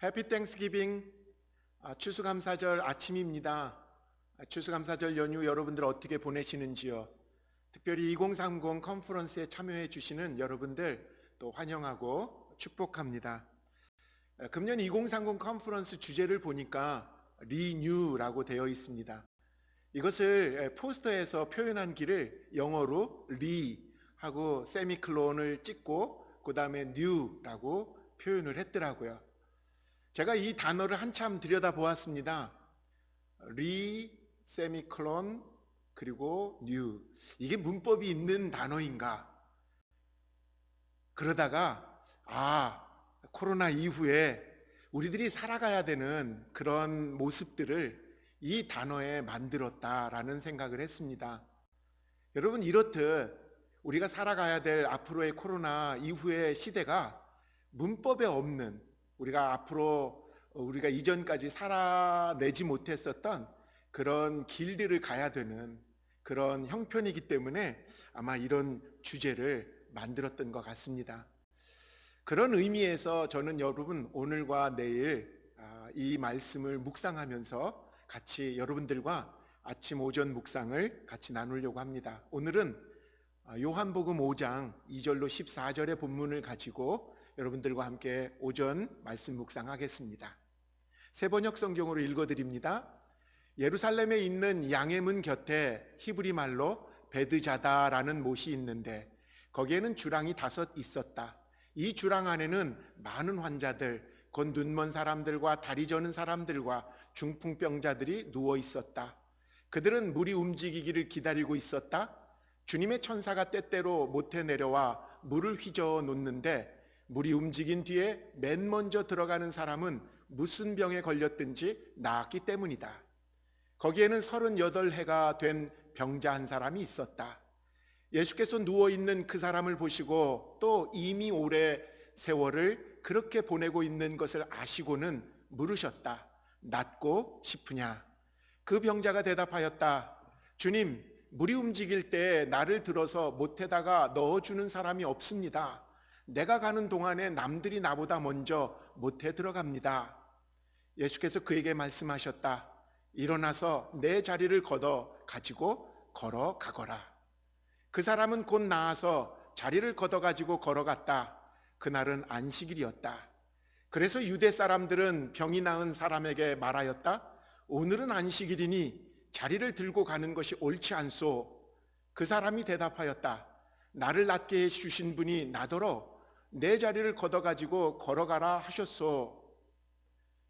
해피 땡스기빙. 추수감사절 아침입니다. 추수감사절 연휴 여러분들 어떻게 보내시는지요? 특별히 2030 컨퍼런스에 참여해 주시는 여러분들 또 환영하고 축복합니다. 금년 2030 컨퍼런스 주제를 보니까 리뉴라고 되어 있습니다. 이것을 포스터에서 표현한 길을 영어로 리 하고 세미클론을 찍고 그 다음에 뉴라고 표현을 했더라고요. 제가 이 단어를 한참 들여다보았습니다. 리, 세미클론, 그리고 뉴. 이게 문법이 있는 단어인가? 그러다가 코로나 이후에 우리들이 살아가야 되는 그런 모습들을 이 단어에 만들었다라는 생각을 했습니다. 여러분, 이렇듯 우리가 살아가야 될 앞으로의 코로나 이후의 시대가 문법에 없는, 우리가 이전까지 살아내지 못했었던 그런 길들을 가야 되는 그런 형편이기 때문에 아마 이런 주제를 만들었던 것 같습니다. 그런 의미에서 저는 여러분 오늘과 내일 이 말씀을 묵상하면서 같이 여러분들과 아침 오전 묵상을 같이 나누려고 합니다. 오늘은 요한복음 5장 2절로 14절의 본문을 가지고 여러분들과 함께 오전 말씀 묵상하겠습니다. 세번역 성경으로 읽어드립니다. 예루살렘에 있는 양의 문 곁에 히브리 말로 베드자다라는 못이 있는데 거기에는 주랑이 5 있었다. 이 주랑 안에는 많은 환자들, 곧 눈먼 사람들과 다리 저는 사람들과 중풍병자들이 누워 있었다. 그들은 물이 움직이기를 기다리고 있었다. 주님의 천사가 때때로 못에 내려와 물을 휘저어 놓는데 물이 움직인 뒤에 맨 먼저 들어가는 사람은 무슨 병에 걸렸든지 나았기 때문이다. 거기에는 38해가 된 병자 한 사람이 있었다. 예수께서 누워있는 그 사람을 보시고 또 이미 오래 세월을 그렇게 보내고 있는 것을 아시고는 물으셨다. 낫고 싶으냐? 그 병자가 대답하였다. 주님, 물이 움직일 때 나를 들어서 못에다가 넣어주는 사람이 없습니다. 내가 가는 동안에 남들이 나보다 먼저 못에 들어갑니다. 예수께서 그에게 말씀하셨다. 일어나서 내 자리를 걷어 가지고 걸어가거라. 그 사람은 곧 나아서 자리를 걷어 가지고 걸어갔다. 그날은 안식일이었다. 그래서 유대 사람들은 병이 나은 사람에게 말하였다. 오늘은 안식일이니 자리를 들고 가는 것이 옳지 않소. 그 사람이 대답하였다. 나를 낫게 해주신 분이 나더러 내 자리를 걷어가지고 걸어가라 하셨소.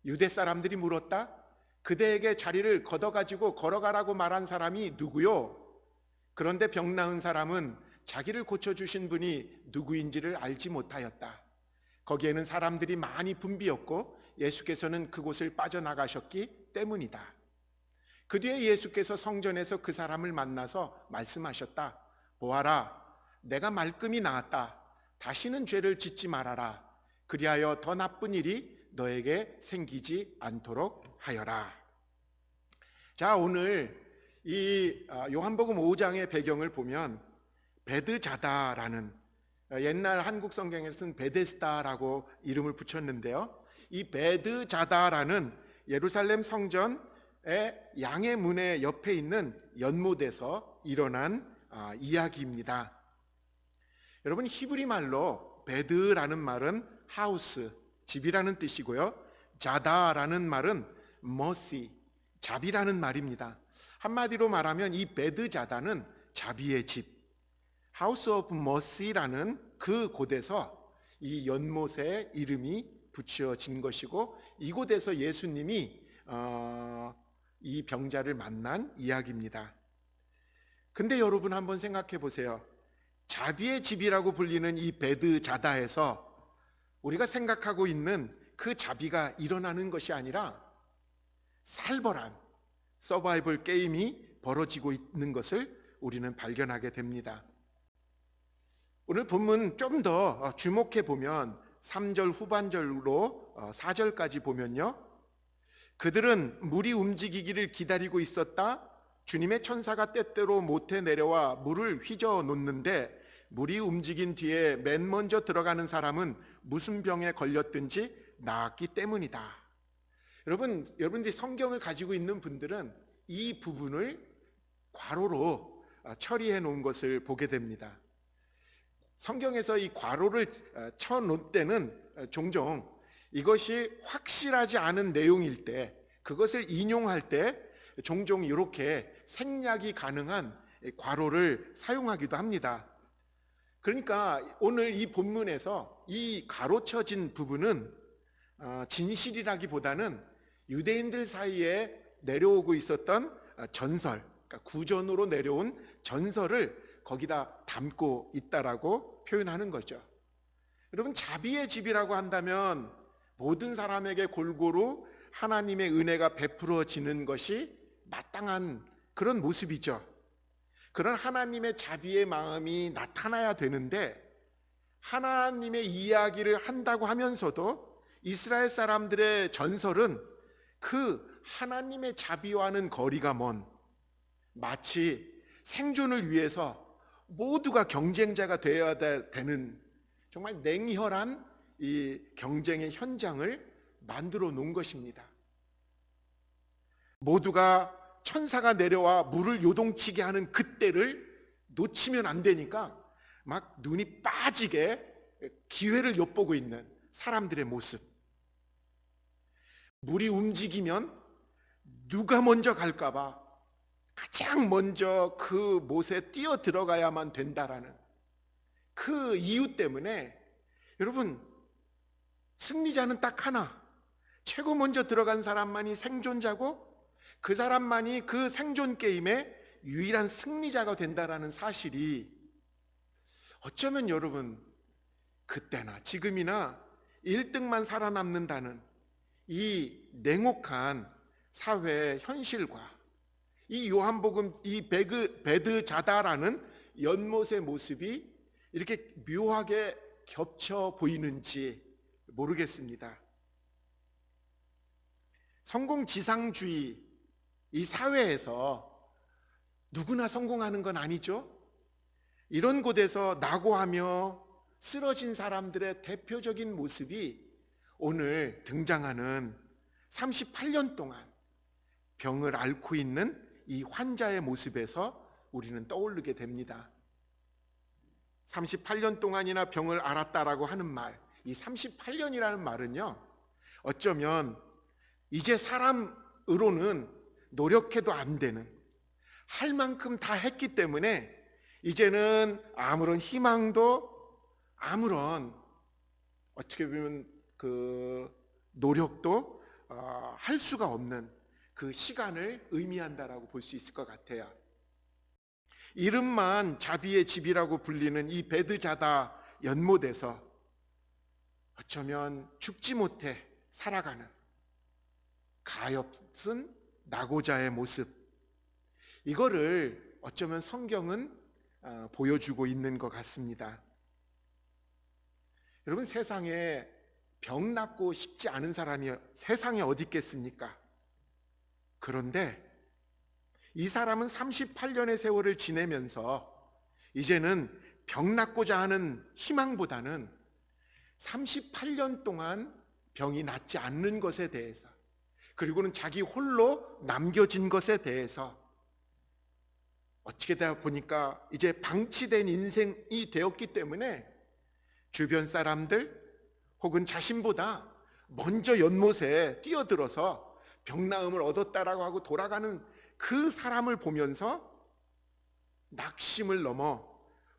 유대 사람들이 물었다. 그대에게 자리를 걷어가지고 걸어가라고 말한 사람이 누구요? 그런데 병 나은 사람은 자기를 고쳐주신 분이 누구인지를 알지 못하였다. 거기에는 사람들이 많이 붐비었고 예수께서는 그곳을 빠져나가셨기 때문이다. 그 뒤에 예수께서 성전에서 그 사람을 만나서 말씀하셨다. 보아라, 내가 말끔히 나았다. 다시는 죄를 짓지 말아라. 그리하여 더 나쁜 일이 너에게 생기지 않도록 하여라. 자, 오늘 이 요한복음 5장의 배경을 보면 베드자다라는, 옛날 한국 성경에 쓴 베데스다라고 이름을 붙였는데요, 이 베드자다라는 예루살렘 성전의 양의 문의 옆에 있는 연못에서 일어난 이야기입니다. 여러분, 히브리 말로 베드라는 말은 하우스, 집이라는 뜻이고요, 자다라는 말은 머시, 자비라는 말입니다. 한마디로 말하면 이 베드자다는 자비의 집, 하우스 오브 머시라는 그 곳에서 이 연못의 이름이 붙여진 것이고, 이곳에서 예수님이 이 병자를 만난 이야기입니다. 근데 여러분 한번 생각해 보세요. 자비의 집이라고 불리는 이 베드자다에서 우리가 생각하고 있는 그 자비가 일어나는 것이 아니라 살벌한 서바이벌 게임이 벌어지고 있는 것을 우리는 발견하게 됩니다. 오늘 본문 좀 더 주목해 보면 3절 후반절로 4절까지 보면요, 그들은 물이 움직이기를 기다리고 있었다. 주님의 천사가 때때로 못에 내려와 물을 휘저어 놓는데 물이 움직인 뒤에 맨 먼저 들어가는 사람은 무슨 병에 걸렸든지 나았기 때문이다. 여러분들이 성경을 가지고 있는 분들은 이 부분을 괄호로 처리해 놓은 것을 보게 됩니다. 성경에서 이 괄호를 쳐 놓을 때는 종종 이것이 확실하지 않은 내용일 때, 그것을 인용할 때 종종 이렇게 생략이 가능한 괄호를 사용하기도 합니다. 그러니까 오늘 이 본문에서 이 가로쳐진 부분은 진실이라기보다는 유대인들 사이에 내려오고 있었던 전설, 그러니까 구전으로 내려온 전설을 거기다 담고 있다라고 표현하는 거죠. 여러분, 자비의 집이라고 한다면 모든 사람에게 골고루 하나님의 은혜가 베풀어지는 것이 마땅한 그런 모습이죠. 그런 하나님의 자비의 마음이 나타나야 되는데, 하나님의 이야기를 한다고 하면서도 이스라엘 사람들의 전설은 그 하나님의 자비와는 거리가 먼, 마치 생존을 위해서 모두가 경쟁자가 되어야 되는 정말 냉혈한 이 경쟁의 현장을 만들어 놓은 것입니다. 모두가 천사가 내려와 물을 요동치게 하는 그때를 놓치면 안 되니까 막 눈이 빠지게 기회를 엿보고 있는 사람들의 모습. 물이 움직이면 누가 먼저 갈까봐 가장 먼저 그 못에 뛰어 들어가야만 된다라는 그 이유 때문에, 여러분, 승리자는 딱 하나, 최고 먼저 들어간 사람만이 생존자고 그 사람만이 그 생존 게임의 유일한 승리자가 된다라는 사실이 어쩌면 여러분 그때나 지금이나 1등만 살아남는다는 이 냉혹한 사회의 현실과 이 요한복음 이 베드자다라는 연못의 모습이 이렇게 묘하게 겹쳐 보이는지 모르겠습니다. 성공지상주의 이 사회에서 누구나 성공하는 건 아니죠. 이런 곳에서 낙오하며 쓰러진 사람들의 대표적인 모습이 오늘 등장하는 38년 동안 병을 앓고 있는 이 환자의 모습에서 우리는 떠오르게 됩니다. 38년 동안이나 병을 앓았다라고 하는 말, 이 38년이라는 말은요, 어쩌면 이제 사람으로는 노력해도 안 되는, 할 만큼 다 했기 때문에 이제는 아무런 희망도, 아무런 어떻게 보면 그 노력도 할 수가 없는 그 시간을 의미한다라고 볼 수 있을 것 같아요. 이름만 자비의 집이라고 불리는 이 베드자다 연못에서 어쩌면 죽지 못해 살아가는 가엾은 낙오자의 모습, 이거를 어쩌면 성경은 보여주고 있는 것 같습니다. 여러분, 세상에 병 낫고 싶지 않은 사람이 세상에 어디 있겠습니까? 그런데 이 사람은 38년의 세월을 지내면서 이제는 병 낫고자 하는 희망보다는 38년 동안 병이 낫지 않는 것에 대해서, 그리고는 자기 홀로 남겨진 것에 대해서, 어떻게 되다 보니까 이제 방치된 인생이 되었기 때문에 주변 사람들 혹은 자신보다 먼저 연못에 뛰어들어서 병나음을 얻었다라고 하고 돌아가는 그 사람을 보면서 낙심을 넘어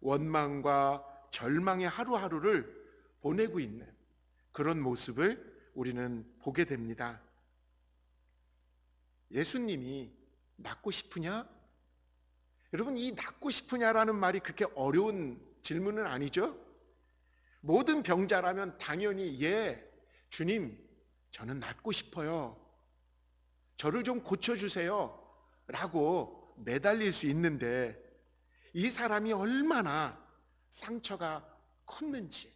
원망과 절망의 하루하루를 보내고 있는 그런 모습을 우리는 보게 됩니다. 예수님이 낫고 싶으냐? 여러분, 이 낫고 싶으냐라는 말이 그렇게 어려운 질문은 아니죠? 모든 병자라면 당연히 예, 주님, 저는 낫고 싶어요. 저를 좀 고쳐주세요. 라고 매달릴 수 있는데, 이 사람이 얼마나 상처가 컸는지,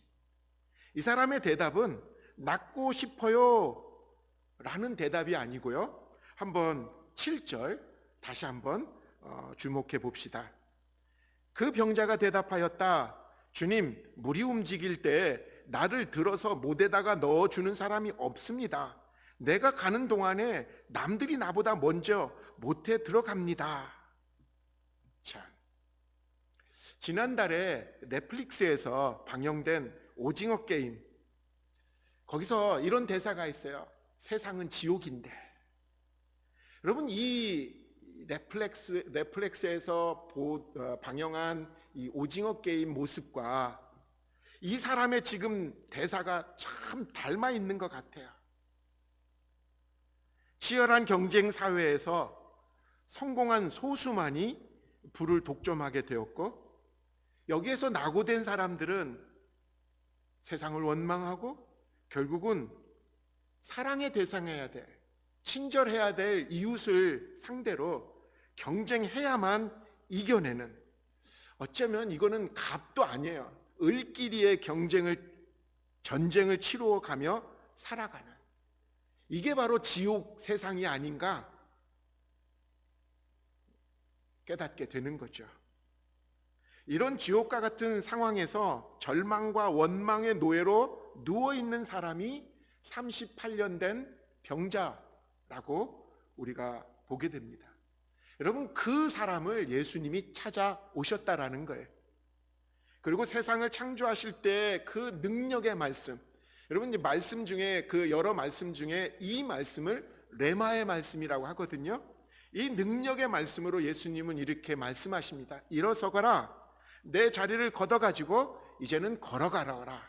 이 사람의 대답은 낫고 싶어요 라는 대답이 아니고요, 한번 7절 다시 한번 주목해 봅시다. 그 병자가 대답하였다. 주님, 물이 움직일 때 나를 들어서 못에다가 넣어주는 사람이 없습니다. 내가 가는 동안에 남들이 나보다 먼저 못에 들어갑니다. 참. 지난달에 넷플릭스에서 방영된 오징어 게임, 거기서 이런 대사가 있어요. 세상은 지옥인데. 여러분, 이 넷플릭스에서 방영한 이 오징어 게임 모습과 이 사람의 지금 대사가 참 닮아 있는 것 같아요. 치열한 경쟁 사회에서 성공한 소수만이 부를 독점하게 되었고, 여기에서 낙오된 사람들은 세상을 원망하고 결국은 사랑의 대상해야 될, 친절해야 될 이웃을 상대로 경쟁해야만 이겨내는, 어쩌면 이거는 갑도 아니에요. 을끼리의 전쟁을 치루어가며 살아가는, 이게 바로 지옥 세상이 아닌가 깨닫게 되는 거죠. 이런 지옥과 같은 상황에서 절망과 원망의 노예로 누워있는 사람이 38년 된 병자라고 우리가 보게 됩니다. 여러분, 그 사람을 예수님이 찾아오셨다라는 거예요. 그리고 세상을 창조하실 때 그 능력의 말씀, 여러분, 말씀 중에, 그 여러 말씀 중에 이 말씀을 레마의 말씀이라고 하거든요. 이 능력의 말씀으로 예수님은 이렇게 말씀하십니다. 일어서거라, 내 자리를 걷어가지고 이제는 걸어가라.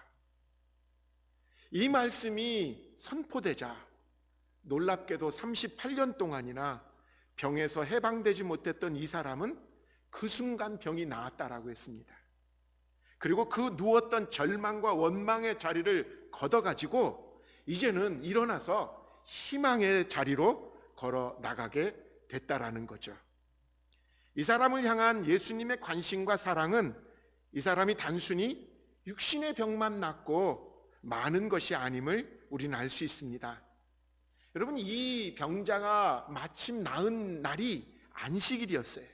이 말씀이 선포되자 놀랍게도 38년 동안이나 병에서 해방되지 못했던 이 사람은 그 순간 병이 나았다라고 했습니다. 그리고 그 누웠던 절망과 원망의 자리를 걷어가지고 이제는 일어나서 희망의 자리로 걸어 나가게 됐다라는 거죠. 이 사람을 향한 예수님의 관심과 사랑은 이 사람이 단순히 육신의 병만 낫고 많은 것이 아님을 우리는 알 수 있습니다. 여러분, 이 병자가 마침 나은 날이 안식일이었어요.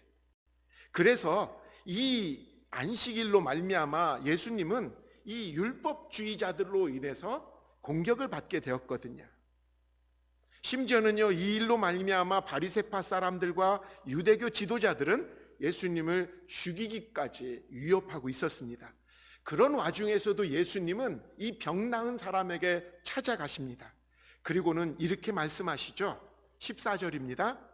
그래서 이 안식일로 말미암아 예수님은 이 율법주의자들로 인해서 공격을 받게 되었거든요. 심지어는요, 이 일로 말미암아 바리새파 사람들과 유대교 지도자들은 예수님을 죽이기까지 위협하고 있었습니다. 그런 와중에서도 예수님은 이 병 나은 사람에게 찾아가십니다. 그리고는 이렇게 말씀하시죠. 14절입니다.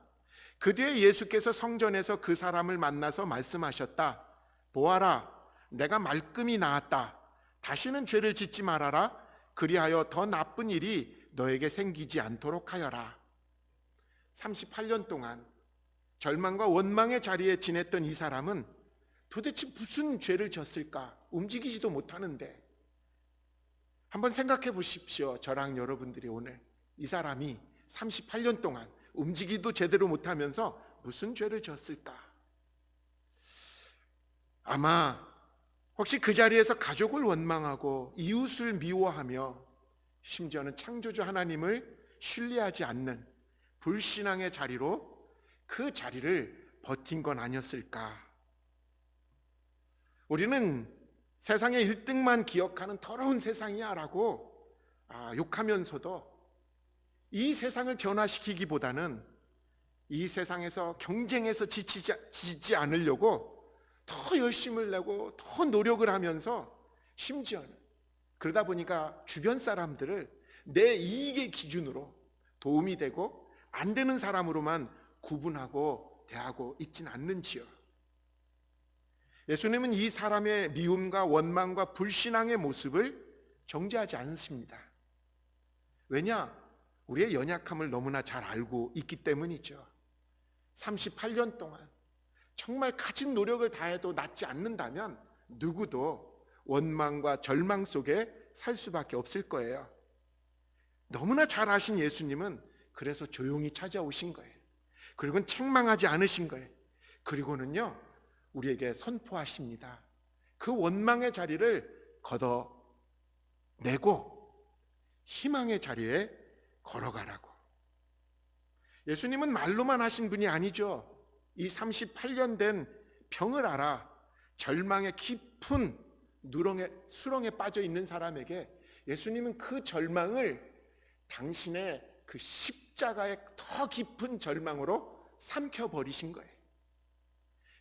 그 뒤에 예수께서 성전에서 그 사람을 만나서 말씀하셨다. 보아라, 내가 말끔히 나았다. 다시는 죄를 짓지 말아라. 그리하여 더 나쁜 일이 너에게 생기지 않도록 하여라. 38년 동안 절망과 원망의 자리에 지냈던 이 사람은 도대체 무슨 죄를 졌을까? 움직이지도 못하는데. 한번 생각해 보십시오. 저랑 여러분들이 오늘 이 사람이 38년 동안 움직이도 제대로 못하면서 무슨 죄를 졌을까? 아마 혹시 그 자리에서 가족을 원망하고 이웃을 미워하며 심지어는 창조주 하나님을 신뢰하지 않는 불신앙의 자리로 그 자리를 버틴 건 아니었을까? 우리는 세상의 1등만 기억하는 더러운 세상이야 라고 욕하면서도 이 세상을 변화시키기보다는 이 세상에서 경쟁에서 지치지 않으려고 더 열심을 내고 더 노력을 하면서, 심지어는 그러다 보니까 주변 사람들을 내 이익의 기준으로 도움이 되고 안 되는 사람으로만 구분하고 대하고 있진 않는지요. 예수님은 이 사람의 미움과 원망과 불신앙의 모습을 정죄하지 않습니다. 왜냐? 우리의 연약함을 너무나 잘 알고 있기 때문이죠. 38년 동안 정말 가진 노력을 다해도 낫지 않는다면 누구도 원망과 절망 속에 살 수밖에 없을 거예요. 너무나 잘 아신 예수님은 그래서 조용히 찾아오신 거예요. 그리고는 책망하지 않으신 거예요. 그리고는요, 우리에게 선포하십니다. 그 원망의 자리를 걷어내고 희망의 자리에 걸어가라고. 예수님은 말로만 하신 분이 아니죠. 이 38년 된 병을 알아 절망의 깊은 수렁에 빠져 있는 사람에게 예수님은 그 절망을 당신의 그 십자가의 더 깊은 절망으로 삼켜버리신 거예요.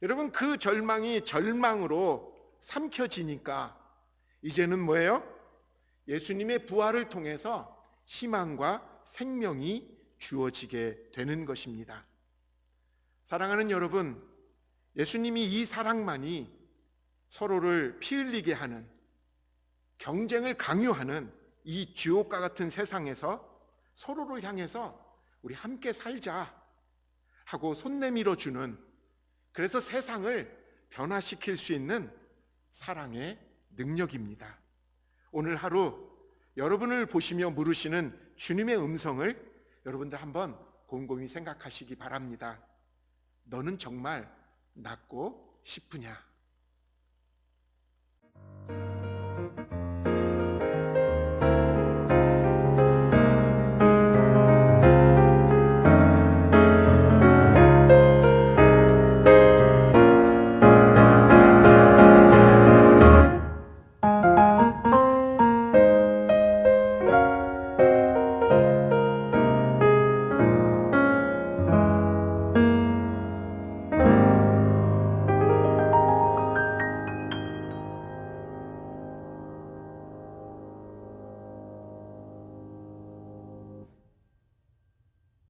여러분, 그 절망이 절망으로 삼켜지니까 이제는 뭐예요? 예수님의 부활을 통해서 희망과 생명이 주어지게 되는 것입니다. 사랑하는 여러분, 예수님이 이 사랑만이 서로를 피 흘리게 하는, 경쟁을 강요하는 이 지옥과 같은 세상에서 서로를 향해서 우리 함께 살자 하고 손 내밀어 주는, 그래서 세상을 변화시킬 수 있는 사랑의 능력입니다. 오늘 하루 여러분을 보시며 물으시는 주님의 음성을 여러분들 한번 곰곰이 생각하시기 바랍니다. 너는 정말 낫고 싶으냐?